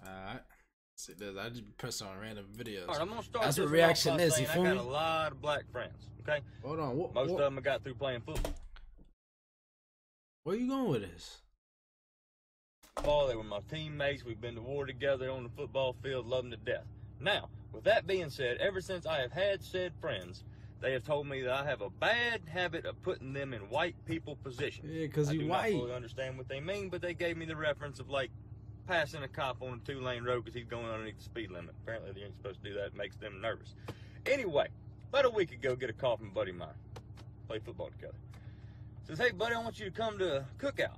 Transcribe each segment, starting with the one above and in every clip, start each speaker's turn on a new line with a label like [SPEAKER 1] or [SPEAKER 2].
[SPEAKER 1] Alright. See this, I just press on random videos.
[SPEAKER 2] Alright, I'm gonna start.
[SPEAKER 1] That's
[SPEAKER 2] this
[SPEAKER 1] what reaction
[SPEAKER 2] off by
[SPEAKER 1] is. You
[SPEAKER 2] saying
[SPEAKER 1] feel
[SPEAKER 2] I
[SPEAKER 1] me?
[SPEAKER 2] got a lot of black friends. Okay.
[SPEAKER 1] Hold on.
[SPEAKER 2] Most of them I got through playing football.
[SPEAKER 1] Where you going with this?
[SPEAKER 2] They were my teammates. We've been to war together on the football field, love them to death. Now, with that being said, ever since I have had said friends, they have told me that I have a bad habit of putting them in white people positions.
[SPEAKER 1] Yeah, because you white.
[SPEAKER 2] I do not fully understand what they mean, but they gave me the reference of like passing a cop on a 2-lane road because he's going underneath the speed limit. Apparently, they ain't supposed to do that. It makes them nervous. Anyway, about a week ago, get a call from a buddy of mine. Play football together. Says, hey, buddy, I want you to come to a cookout.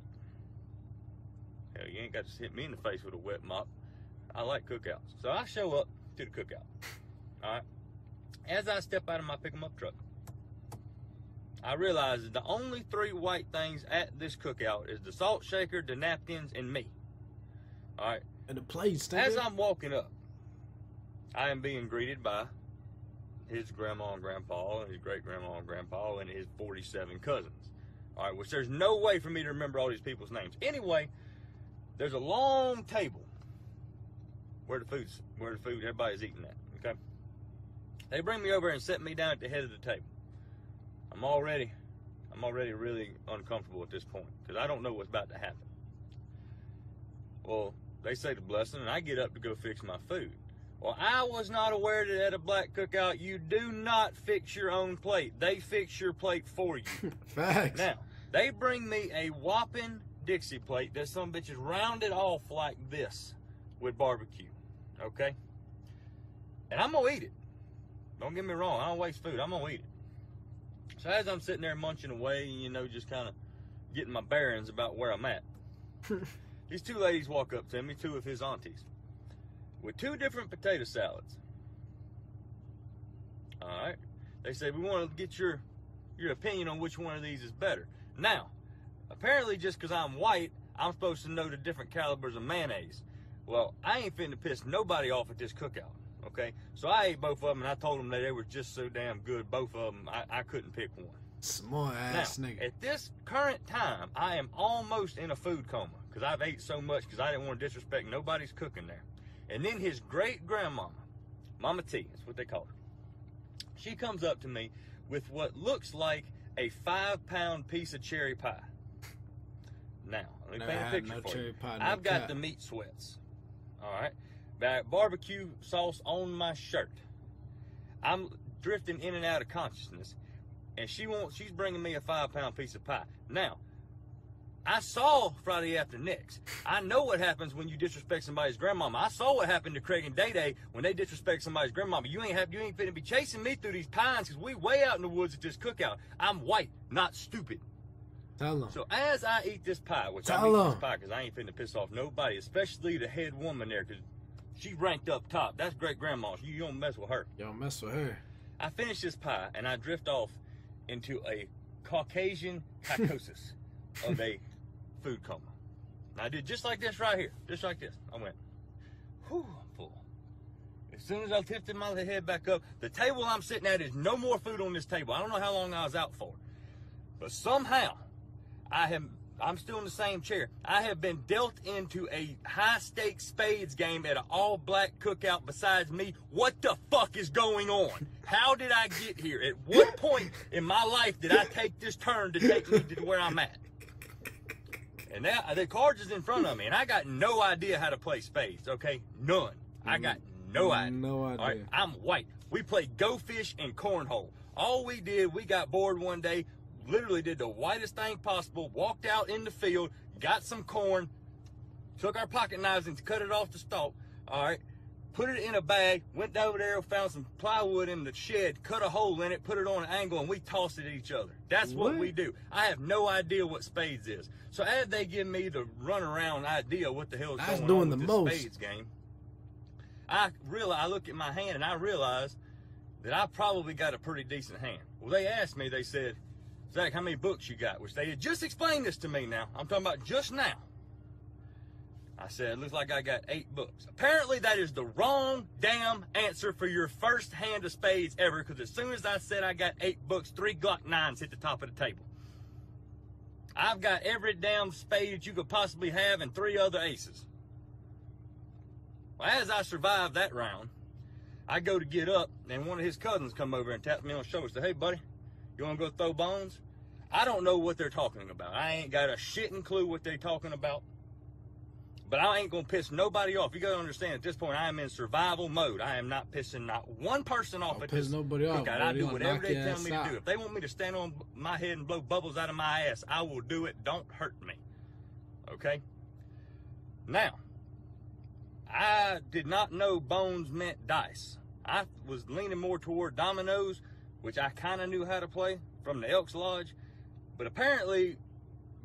[SPEAKER 2] Hell, you ain't got to hit me in the face with a wet mop. I like cookouts. So I show up to the cookout. All right. As I step out of my pick-em-up truck, I realize that the only 3 white things at this cookout is the salt shaker, the napkins, and me. All right.
[SPEAKER 1] And the plates.
[SPEAKER 2] As I'm walking up, I am being greeted by his grandma and grandpa, and his great-grandma and grandpa, and his 47 cousins. All right, which there's no way for me to remember all these people's names. Anyway, there's a long table where the food, everybody's eating at, okay? They bring me over and set me down at the head of the table. I'm already really uncomfortable at this point because I don't know what's about to happen. Well, they say the blessing, and I get up to go fix my food. Well, I was not aware that at a black cookout, you do not fix your own plate. They fix your plate for you.
[SPEAKER 1] Facts.
[SPEAKER 2] Now, they bring me a whopping Dixie plate that some bitches rounded off like this with barbecue, okay? And I'm gonna eat it. Don't get me wrong, I don't waste food, I'm gonna eat it. So as I'm sitting there munching away, you know, just kind of getting my bearings about where I'm at, these 2 ladies walk up to me, 2 of his aunties, with 2 different potato salads. All right. They say, we want to get your opinion on which one of these is better. Now, apparently just because I'm white, I'm supposed to know the different calibers of mayonnaise. Well, I ain't finna piss nobody off at this cookout, okay? So I ate both of them, and I told them that they were just so damn good, both of them, I couldn't pick one.
[SPEAKER 1] Smart ass nigga.
[SPEAKER 2] At this current time, I am almost in a food coma because I've ate so much because I didn't want to disrespect nobody's cooking there. And then his great-grandmama, Mama T, that's what they call her, she comes up to me with what looks like a 5-pound piece of cherry pie. Now, let me paint a picture for you. I've got the meat sweats, all right? Got barbecue sauce on my shirt. I'm drifting in and out of consciousness, and she's bringing me a 5-pound piece of pie. Now, I saw Friday After Next. I know what happens when you disrespect somebody's grandmama. I saw what happened to Craig and Day Day when they disrespect somebody's grandmama. You ain't finna be chasing me through these pines because we way out in the woods at this cookout. I'm white, not stupid.
[SPEAKER 1] Tell them.
[SPEAKER 2] So as I eat this pie, which I eat this pie because I ain't finna piss off nobody, especially the head woman there because she's ranked up top. That's great grandma. You don't mess with her.
[SPEAKER 1] You don't mess with her.
[SPEAKER 2] I finish this pie and I drift off into a Caucasian psychosis of a food coma. And I did just like this right here. Just like this. I went, whew, I'm full. As soon as I lifted my head back up, the table I'm sitting at is no more food on this table. I don't know how long I was out for. But somehow, I'm still in the same chair. I have been dealt into a high-stakes spades game at an all-black cookout besides me. What the fuck is going on? How did I get here? At what point in my life did I take this turn to take me to where I'm at? And now the cards is in front of me, and I got no idea how to play spades, okay? None. I got no idea.
[SPEAKER 1] No idea.
[SPEAKER 2] All right? I'm white. We played Go Fish and Cornhole. All we did, we got bored one day, literally did the whitest thing possible, walked out in the field, got some corn, took our pocket knives and cut it off the stalk, all right? Put it in a bag, went over there, found some plywood in the shed, cut a hole in it, put it on an angle, and we tossed it at each other. That's what we do. I have no idea what spades is. So as they give me the runaround idea what the hell is going on with this spades game, I look at my hand and I realize that I probably got a pretty decent hand. Well, they asked me, they said, Zach, how many books you got? Which they had just explained this to me now. I'm talking about just now. I said, it looks like I got 8 books. Apparently, that is the wrong damn answer for your first hand of spades ever, because as soon as I said I got 8 books, 3 Glock 9s hit the top of the table. I've got every damn spade that you could possibly have and 3 other aces. Well, as I survived that round, I go to get up, and one of his cousins come over and taps me on the shoulder and said, "Hey, buddy, you want to go throw bones?" I don't know what they're talking about. I ain't got a shitting clue what they're talking about. But I ain't going to piss nobody off. You got to understand, at this point, I am in survival mode. I am not pissing not one person off at this cookout. I do whatever they tell me to do. If they want me to stand on my head and blow bubbles out of my ass, I will do it. Don't hurt me. Okay? Now, I did not know bones meant dice. I was leaning more toward dominoes, which I kind of knew how to play from the Elks Lodge. But apparently,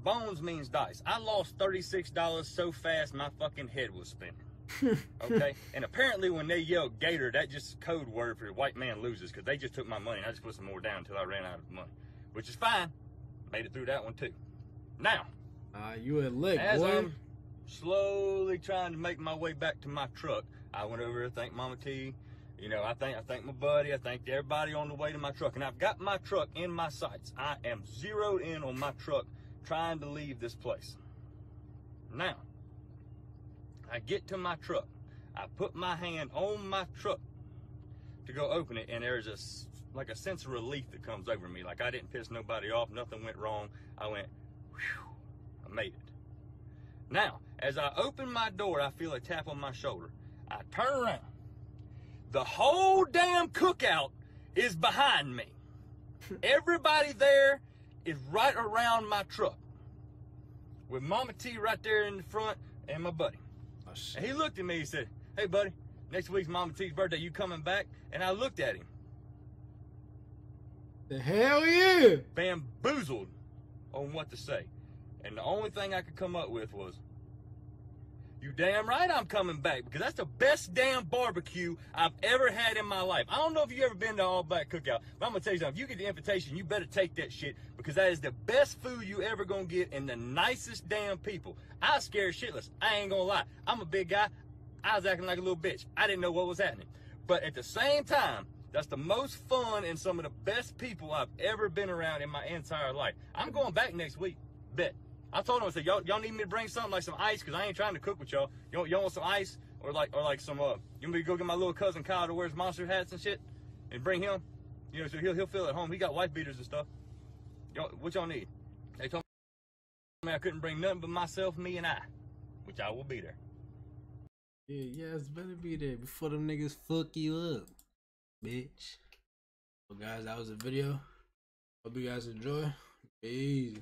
[SPEAKER 2] bones means dice. I lost $36 so fast my fucking head was spinning. Okay? And apparently when they yelled gator, that just code word for white man loses, because they just took my money and I just put some more down until I ran out of money. Which is fine. Made it through that one too. Now,
[SPEAKER 1] you a lick,
[SPEAKER 2] as
[SPEAKER 1] boy.
[SPEAKER 2] I'm slowly trying to make my way back to my truck, I went over to thank Mama T. You know, I thank my buddy. I thanked everybody on the way to my truck. And I've got my truck in my sights. I am zeroed in on my truck, trying to leave this place. Now, I get to my truck. I put my hand on my truck to go open it, and there's like a sense of relief that comes over me. Like I didn't piss nobody off. Nothing went wrong. I went, whew, I made it. Now, as I open my door, I feel a tap on my shoulder. I turn around. The whole damn cookout is behind me. Everybody there is right around my truck, with Mama T right there in the front and my buddy.
[SPEAKER 1] Oh, shit.
[SPEAKER 2] And he looked at me, he said, "Hey buddy, next week's Mama T's birthday, you coming back?" And I looked at him,
[SPEAKER 1] The hell yeah!
[SPEAKER 2] bamboozled on what to say. And the only thing I could come up with was, "You damn right I'm coming back, because that's the best damn barbecue I've ever had in my life." I don't know if you've ever been to All Black Cookout, but I'm going to tell you something. If you get the invitation, you better take that shit, because that is the best food you ever going to get, and the nicest damn people. I was scared shitless. I ain't going to lie. I'm a big guy. I was acting like a little bitch. I didn't know what was happening. But at the same time, that's the most fun and some of the best people I've ever been around in my entire life. I'm going back next week. Bet. I told him, I said, y'all need me to bring something like some ice, because I ain't trying to cook with y'all. Y'all want some ice? Or like some, you want me to go get my little cousin Kyle that wears monster hats and shit? And bring him? You know, so he'll feel at home. He got wife beaters and stuff. What y'all need? They told me I couldn't bring nothing but myself, me, and I. Which I will be there.
[SPEAKER 1] Yeah, it's better be there before them niggas fuck you up, bitch. Well guys, that was the video. Hope you guys enjoy. Peace.